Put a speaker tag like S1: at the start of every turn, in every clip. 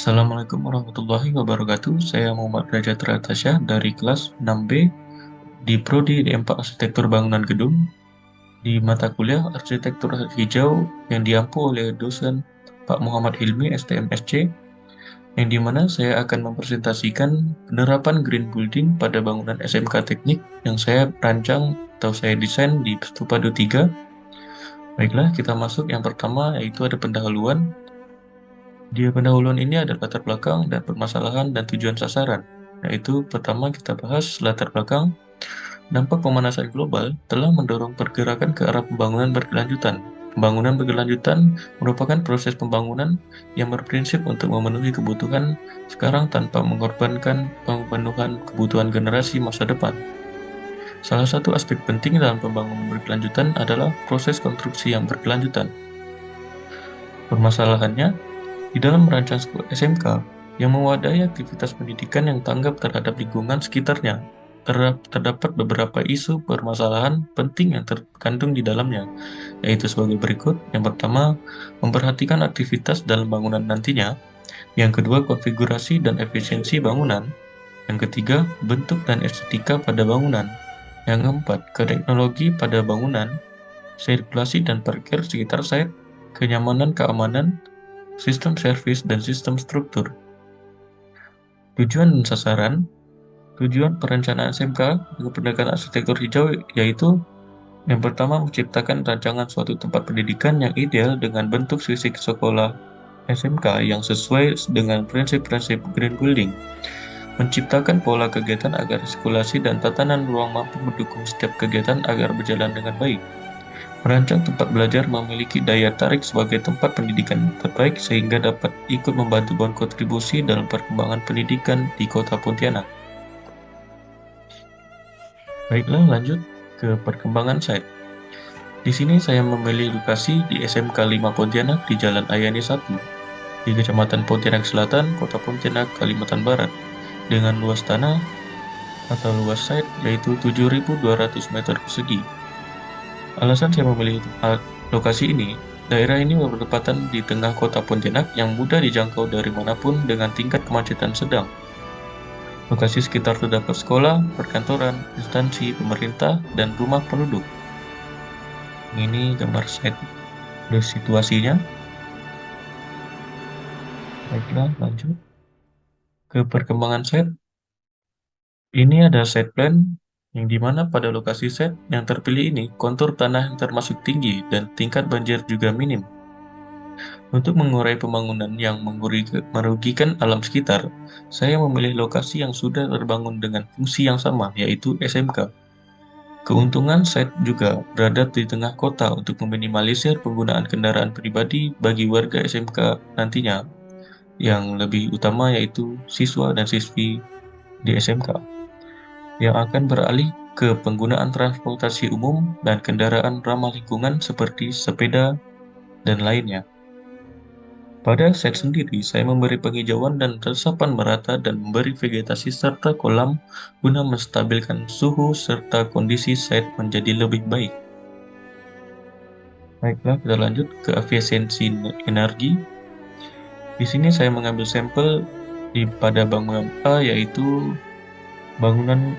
S1: Assalamualaikum warahmatullahi wabarakatuh. Saya Muhammad Derajat Ratasya dari kelas 6B di Prodi D4 Arsitektur Bangunan Gedung di mata kuliah Arsitektur Hijau yang diampu oleh dosen Pak Muhammad Hilmi STMSC, yang dimana saya akan mempresentasikan penerapan green building pada bangunan SMK Teknik yang saya rancang atau saya desain di Stupa 23. Baiklah, kita masuk. Yang pertama yaitu ada pendahuluan. Di pendahuluan ini ada latar belakang dan permasalahan dan tujuan sasaran. Yaitu pertama kita bahas latar belakang. Dampak pemanasan global telah mendorong pergerakan ke arah pembangunan berkelanjutan. Pembangunan berkelanjutan merupakan proses pembangunan yang berprinsip untuk memenuhi kebutuhan sekarang tanpa mengorbankan pemenuhan kebutuhan generasi masa depan. Salah satu aspek penting dalam pembangunan berkelanjutan adalah proses konstruksi yang berkelanjutan. Permasalahannya, di dalam merancang sebuah SMK yang mewadahi aktivitas pendidikan yang tanggap terhadap lingkungan sekitarnya, terdapat beberapa isu permasalahan penting yang terkandung di dalamnya, yaitu sebagai berikut. Yang pertama, memperhatikan aktivitas dalam bangunan nantinya. Yang kedua, konfigurasi dan efisiensi bangunan. Yang ketiga, bentuk dan estetika pada bangunan. Yang keempat, teknologi pada bangunan, sirkulasi dan parkir sekitar site, kenyamanan keamanan, sistem servis, dan sistem struktur. Tujuan dan sasaran. Tujuan perencanaan SMK dengan pendekatan arsitektur hijau yaitu yang pertama, menciptakan rancangan suatu tempat pendidikan yang ideal dengan bentuk fisik sekolah SMK yang sesuai dengan prinsip-prinsip green building. Menciptakan pola kegiatan agar sirkulasi dan tatanan ruang mampu mendukung setiap kegiatan agar berjalan dengan baik. Merancang tempat belajar memiliki daya tarik sebagai tempat pendidikan terbaik sehingga dapat ikut membantu berkontribusi dalam perkembangan pendidikan di Kota Pontianak. Baiklah, lanjut ke perkembangan site. Di sini saya memilih lokasi di SMK 5 Pontianak di Jalan Ayani 1, di Kecamatan Pontianak Selatan, Kota Pontianak, Kalimantan Barat, dengan luas tanah atau luas site yaitu 7.200 meter persegi. Alasan saya memilih lokasi ini, daerah ini bertepatan di tengah kota Pontianak yang mudah dijangkau dari manapun dengan tingkat kemacetan sedang. Lokasi sekitar terdapat sekolah, perkantoran, instansi pemerintah, dan rumah penduduk. Ini gambar site dari situasinya. Baiklah, lanjut ke perkembangan site. Ini ada site plan yang dimana pada lokasi set yang terpilih ini kontur tanah yang termasuk tinggi dan tingkat banjir juga minim. Untuk mengurai pembangunan yang merugikan alam sekitar, saya memilih lokasi yang sudah terbangun dengan fungsi yang sama, yaitu SMK. Keuntungan site juga berada di tengah kota untuk meminimalisir penggunaan kendaraan pribadi bagi warga SMK nantinya, yang lebih utama yaitu siswa dan siswi di SMK. Yang akan beralih ke penggunaan transportasi umum dan kendaraan ramah lingkungan seperti sepeda dan lainnya. Pada set sendiri, saya memberi penghijauan dan resapan merata dan memberi vegetasi serta kolam guna menstabilkan suhu serta kondisi set menjadi lebih baik. Baiklah, kita lanjut ke efisiensi energi. Di sini saya mengambil sampel pada bangunan A, yaitu bangunan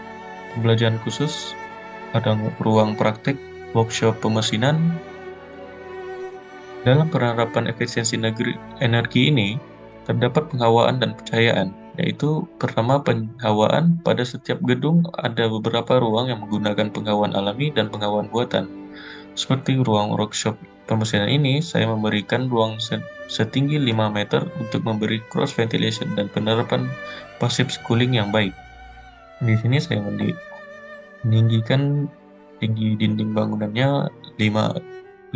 S1: pembelajaran khusus, ada ruang praktek, workshop pemesinan. Dalam penerapan efisiensi energi ini, terdapat penghawaan dan pencahayaan, yaitu pertama penghawaan. Pada setiap gedung ada beberapa ruang yang menggunakan penghawaan alami dan penghawaan buatan. Seperti ruang workshop pemesinan ini, saya memberikan ruang setinggi 5 meter untuk memberi cross ventilation dan penerapan passive cooling yang baik. Di sini saya meninggikan tinggi dinding bangunannya 5-6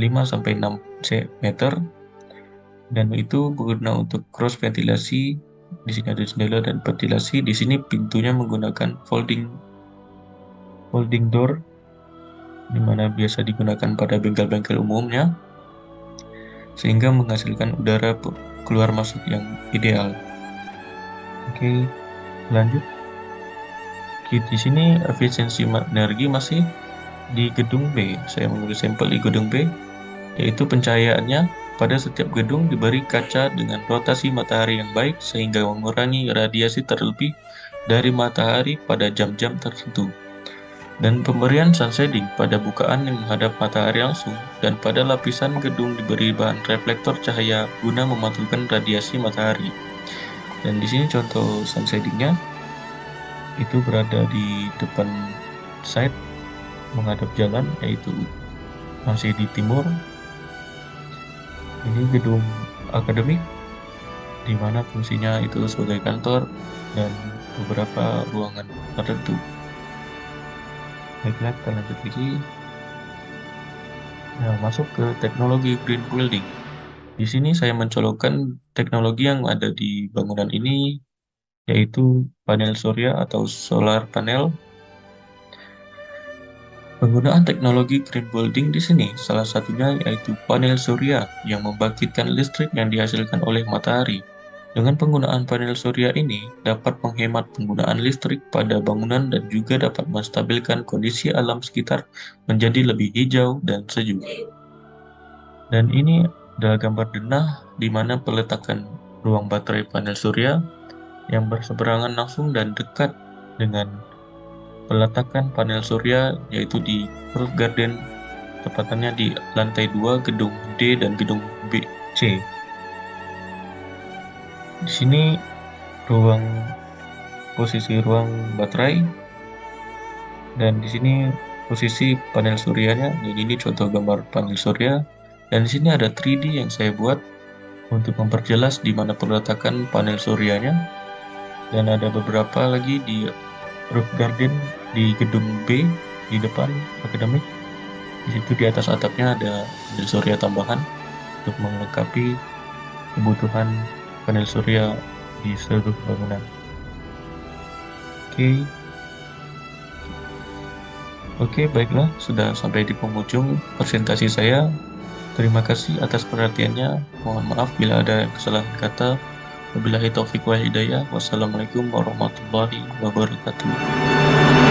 S1: meter, dan itu berguna untuk cross ventilasi. Di sini ada jendela dan ventilasi. Di sini pintunya menggunakan folding door, di mana biasa digunakan pada bengkel-bengkel umumnya, sehingga menghasilkan udara keluar masuk yang ideal. Oke, lanjut. Di sini efisiensi energi masih di gedung B. Saya mengambil sampel di gedung B, yaitu pencahayaannya Pada setiap gedung diberi kaca dengan rotasi matahari yang baik sehingga mengurangi radiasi terlebih dari matahari pada jam-jam tertentu. Dan pemberian sun shading pada bukaan yang menghadap matahari langsung dan pada lapisan gedung diberi bahan reflektor cahaya guna memantulkan radiasi matahari. Dan di sini contoh sun shadingnya itu berada di depan side menghadap jalan, yaitu masih di timur. Ini gedung akademik di mana fungsinya itu sebagai kantor dan beberapa ruangan tertentu. Baiklah, kita lanjut lagi. Nah, masuk ke teknologi green building. Di sini saya mencolokkan teknologi yang ada di bangunan ini, yaitu panel surya atau solar panel. Penggunaan teknologi green building di sini salah satunya yaitu panel surya yang membangkitkan listrik yang dihasilkan oleh matahari. Dengan penggunaan panel surya ini dapat menghemat penggunaan listrik pada bangunan dan juga dapat menstabilkan kondisi alam sekitar menjadi lebih hijau dan sejuk. Dan ini adalah gambar denah di mana peletakan ruang baterai panel surya yang berseberangan langsung dan dekat dengan peletakan panel surya yaitu di roof garden, tepatannya di lantai 2 gedung D dan gedung B, C. Di sini posisi ruang baterai, dan di sini posisi panel suryanya. Jadi ini contoh gambar panel surya. Dan di sini ada 3D yang saya buat untuk memperjelas di mana peletakan panel suryanya. Dan ada beberapa lagi di roof garden di gedung B di depan akademik. Di situ di atas atapnya ada panel surya tambahan untuk melengkapi kebutuhan panel surya di seluruh bangunan. Oke, baiklah, sudah sampai di penghujung presentasi saya. Terima kasih atas perhatiannya. Mohon maaf bila ada kesalahan kata. Wabillahi taufiq wal hidayah. Wassalamualaikum warahmatullahi wabarakatuh.